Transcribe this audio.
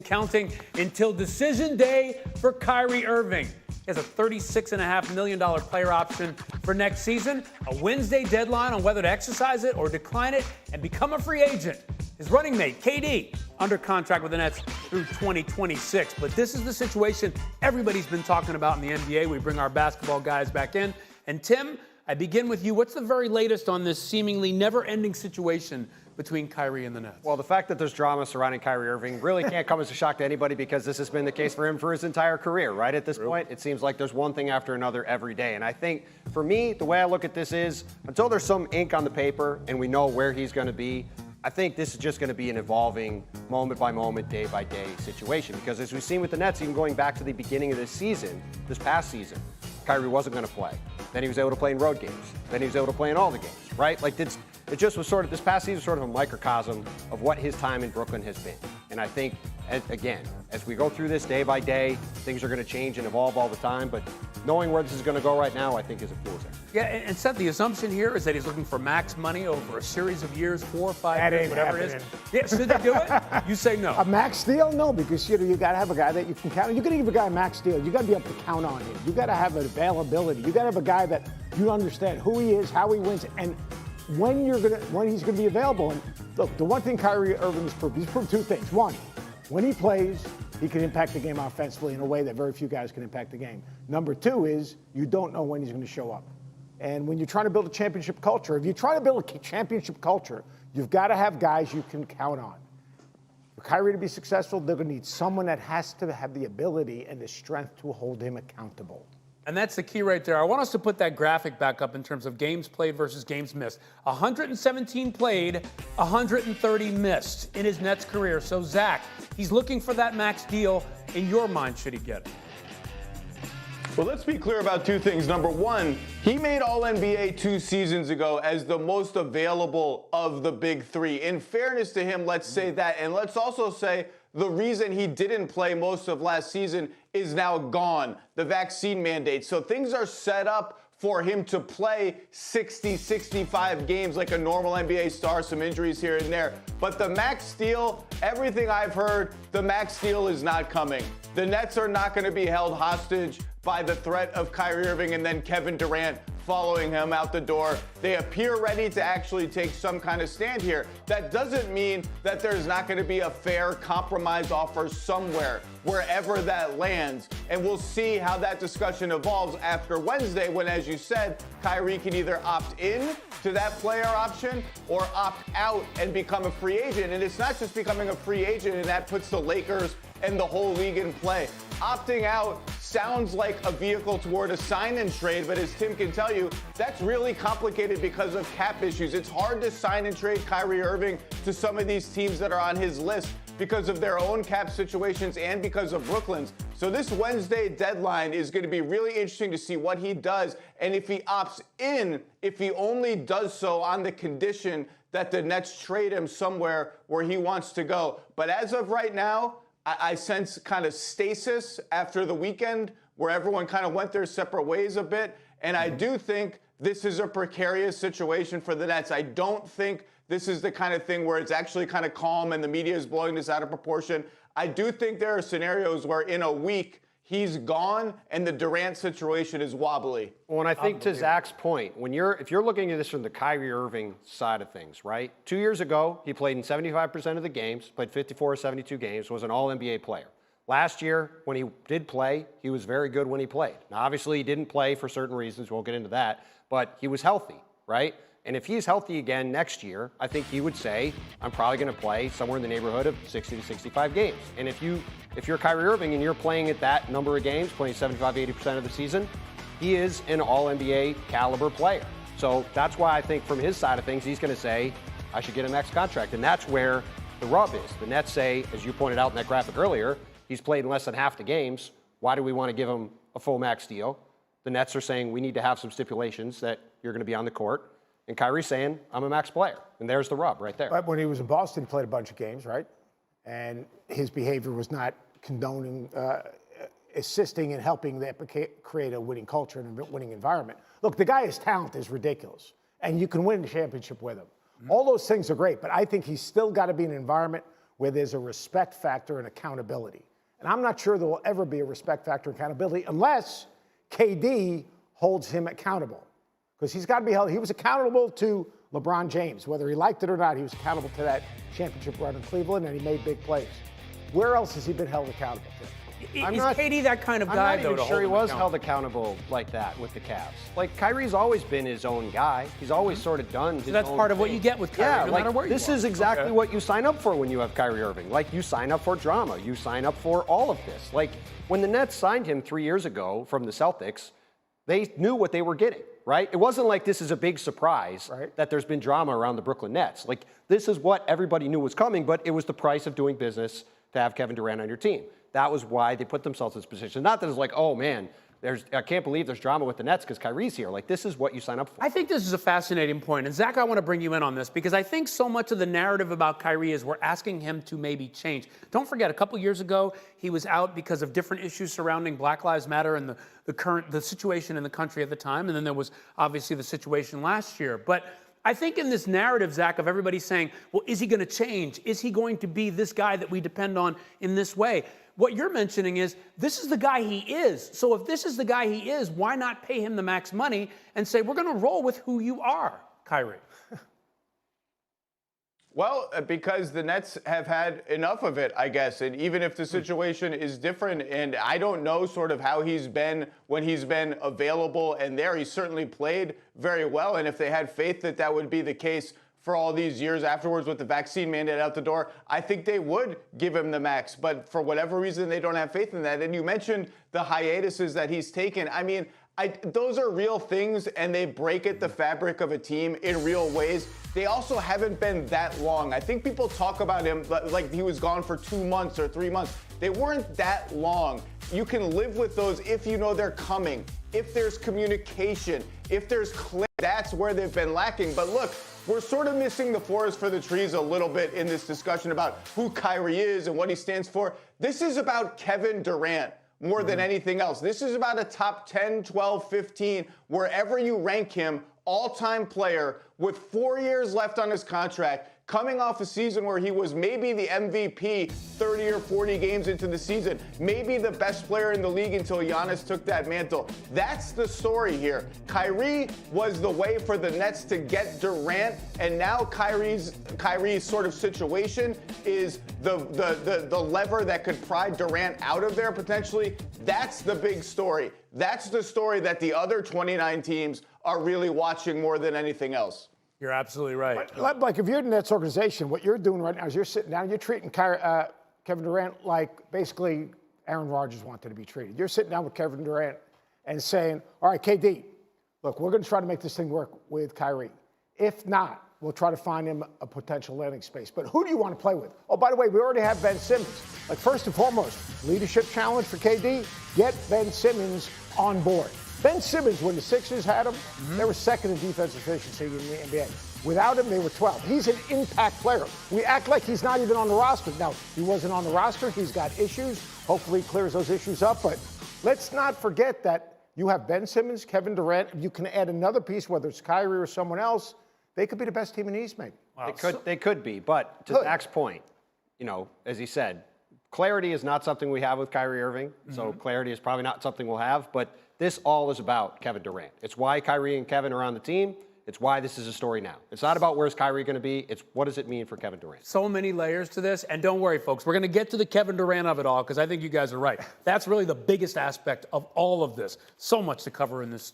counting until decision day for Kyrie Irving. He has a $36.5 million player option for next season, a Wednesday deadline on whether to exercise it or decline it and become a free agent. His running mate, KD, under contract with the Nets through 2026. But this is the situation everybody's been talking about in the NBA. We bring our basketball guys back in. And Tim, I begin with you. What's the very latest on this seemingly never-ending situation between Kyrie and the Nets? Well, the fact that there's drama surrounding Kyrie Irving really can't come as a shock to anybody because this has been the case for him for his entire career, right? At this point, it seems like there's one thing after another every day. And I think, for me, the way I look at this is, until there's some ink on the paper and we know where he's going to be, I think this is just going to be an evolving moment-by-moment, day-by-day situation. Because as we've seen with the Nets, even going back to the beginning of this season, this past season, Kyrie wasn't going to play. Then he was able to play in road games. Then he was able to play in all the games, right? Like, it just was sort of, this past season was sort of a microcosm of what his time in Brooklyn has been. And I think, again, as we go through this day by day, things are going to change and evolve all the time. But knowing where this is going to go right now, I think is a fool's errand. Yeah, and Seth, the assumption here is that he's looking for max money over a series of years, 4 or 5 years, whatever it is. Yeah, should they do it? You say no. A max deal? No, because you got to have a guy that you can count on. You're going to give a guy a max deal. You got to be able to count on him. You got to have an availability. You got to have a guy that you understand who he is, how he wins, and when he's going to be available. And look, the one thing Kyrie Irving has proved, he's proved two things. One, when he plays, he can impact the game offensively in a way that very few guys can impact the game. Number two is you don't know when he's going to show up. And when you're trying to build a championship culture, if you're trying to build a championship culture, you've got to have guys you can count on. For Kyrie to be successful, they're going to need someone that has to have the ability and the strength to hold him accountable. And that's the key right there. I want us to put that graphic back up in terms of games played versus games missed. 117 played, 130 missed in his Nets career. So, Zach, he's looking for that max deal. In your mind, should he get it? Well, let's be clear about two things. Number one, he made All-NBA 2 seasons ago as the most available of the big three. In fairness to him, let's say that. And let's also say the reason he didn't play most of last season is now gone, the vaccine mandate. So things are set up for him to play 60, 65 games like a normal NBA star, some injuries here and there. But the max deal, everything I've heard, the max deal is not coming. The Nets are not going to be held hostage by the threat of Kyrie Irving and then Kevin Durant following him out the door. They appear ready to actually take some kind of stand here. That doesn't mean that there's not going to be a fair compromise offer somewhere, wherever that lands. And we'll see how that discussion evolves after Wednesday when, as you said, Kyrie can either opt in to that player option or opt out and become a free agent. And it's not just becoming a free agent, and that puts the Lakers and the whole league in play. Opting out sounds like a vehicle toward a sign and trade, but as Tim can tell you, that's really complicated because of cap issues. It's hard to sign and trade Kyrie Irving to some of these teams that are on his list because of their own cap situations and because of Brooklyn's. So this Wednesday deadline is going to be really interesting to see what he does. And if he opts in, if he only does so on the condition that the Nets trade him somewhere where he wants to go. But as of right now, I sense kind of stasis after the weekend where everyone kind of went their separate ways a bit. And I do think this is a precarious situation for the Nets. I don't think this is the kind of thing where it's actually kind of calm and the media is blowing this out of proportion. I do think there are scenarios where in a week he's gone and the Durant situation is wobbly. Well, and I think to Zach's point, if you're looking at this from the Kyrie Irving side of things, right? 2 years ago, he played in 75% of the games, played 54 or 72 games, was an All-NBA player. Last year, when he did play, he was very good when he played. Now, obviously, he didn't play for certain reasons. We'll get into that. But he was healthy, right? And if he's healthy again next year, I think he would say, I'm probably going to play somewhere in the neighborhood of 60 to 65 games. And if you're Kyrie Irving and you're playing at that number of games, playing 75, 80% of the season, he is an All-NBA caliber player. So that's why I think from his side of things, he's going to say, I should get a max contract. And that's where the rub is. The Nets say, as you pointed out in that graphic earlier, he's played in less than half the games. Why do we want to give him a full max deal? The Nets are saying we need to have some stipulations that you're going to be on the court. And Kyrie's saying, I'm a max player. And there's the rub right there. But when he was in Boston, he played a bunch of games, right? And his behavior was not condoning, assisting and helping that create a winning culture and a winning environment. Look, the guy's talent is ridiculous. And you can win a championship with him. Mm-hmm. All those things are great. But I think he's still got to be in an environment where there's a respect factor and accountability. And I'm not sure there will ever be a respect factor and accountability unless KD holds him accountable. Because he's got to be held. He was accountable to LeBron James. Whether he liked it or not, he was accountable to that championship run in Cleveland, and he made big plays. Where else has he been held accountable to? Is KD that kind of guy, though? I'm not even sure he was held accountable like that with the Cavs. Like, Kyrie's always been his own guy. He's always sort of done his own That's part of what thing. you get with Kyrie, no matter where you are. This is exactly what you sign up for when you have Kyrie Irving. Like, you sign up for drama. You sign up for all of this. Like, when the Nets signed him 3 years ago from the Celtics, they knew what they were getting, right? It wasn't like this is a big surprise that there's been drama around the Brooklyn Nets. Like, this is what everybody knew was coming, but it was the price of doing business to have Kevin Durant on your team. That was why they put themselves in this position. Not that it's like, oh, man, I can't believe there's drama with the Nets because Kyrie's here. Like, this is what you sign up for. I think this is a fascinating point. And, Zach, I want to bring you in on this because I think so much of the narrative about Kyrie is we're asking him to maybe change. Don't forget, a couple years ago, he was out because of different issues surrounding Black Lives Matter and the situation in the country at the time. And then there was obviously the situation last year. But I think in this narrative, Zach, of everybody saying, well, is he going to change? Is he going to be this guy that we depend on in this way? What you're mentioning is this is the guy he is. So if this is the guy he is, why not pay him the max money and say, we're going to roll with who you are, Kyrie? Well, because the Nets have had enough of it, I guess. And even if the situation is different, and I don't know sort of how he's been when he's been available and there, he certainly played very well. And if they had faith that that would be the case for all these years afterwards with the vaccine mandate out the door, I think they would give him the max. But for whatever reason, they don't have faith in that. And you mentioned the hiatuses that he's taken. I mean, those are real things, and they break at the fabric of a team in real ways. They also haven't been that long. I think people talk about him like he was gone for 2 months or 3 months. They weren't that long. You can live with those if you know they're coming, if there's communication, if there's clarity. That's where they've been lacking. But look, we're sort of missing the forest for the trees a little bit in this discussion about who Kyrie is and what he stands for. This is about Kevin Durant more than anything else. This is about a top 10, 12, 15, wherever you rank him, all-time player with 4 years left on his contract, coming off a season where he was maybe the MVP 30 or 40 games into the season, maybe the best player in the league until Giannis took that mantle. That's the story here. Kyrie was the way for the Nets to get Durant, and now Kyrie's sort of situation is the lever that could pry Durant out of there potentially. That's the big story. That's the story that the other 29 teams are really watching more than anything else. You're absolutely right. Like, if you're in the Nets organization, what you're doing right now is you're sitting down, you're treating Kevin Durant like basically Aaron Rodgers wanted to be treated. You're sitting down with Kevin Durant and saying, all right, KD, look, we're going to try to make this thing work with Kyrie. If not, we'll try to find him a potential landing space. But who do you want to play with? Oh, by the way, we already have Ben Simmons. Like, first and foremost, leadership challenge for KD, get Ben Simmons on board. Ben Simmons, when the Sixers had him, they were second in defensive efficiency in the NBA. Without him, they were 12. He's an impact player. We act like he's not even on the roster. Now, he wasn't on the roster. He's got issues. Hopefully he clears those issues up. But let's not forget that you have Ben Simmons, Kevin Durant. If you can add another piece, whether it's Kyrie or someone else, they could be the best team in the East, maybe. Wow. They could be. But to Zach's point, you know, as he said, clarity is not something we have with Kyrie Irving. So clarity is probably not something we'll have. But this all is about Kevin Durant. It's why Kyrie and Kevin are on the team. It's why this is a story now. It's not about where's Kyrie going to be. It's what does it mean for Kevin Durant. So many layers to this. And don't worry, folks. We're going to get to the Kevin Durant of it all because I think you guys are right. That's really the biggest aspect of all of this. So much to cover in this story.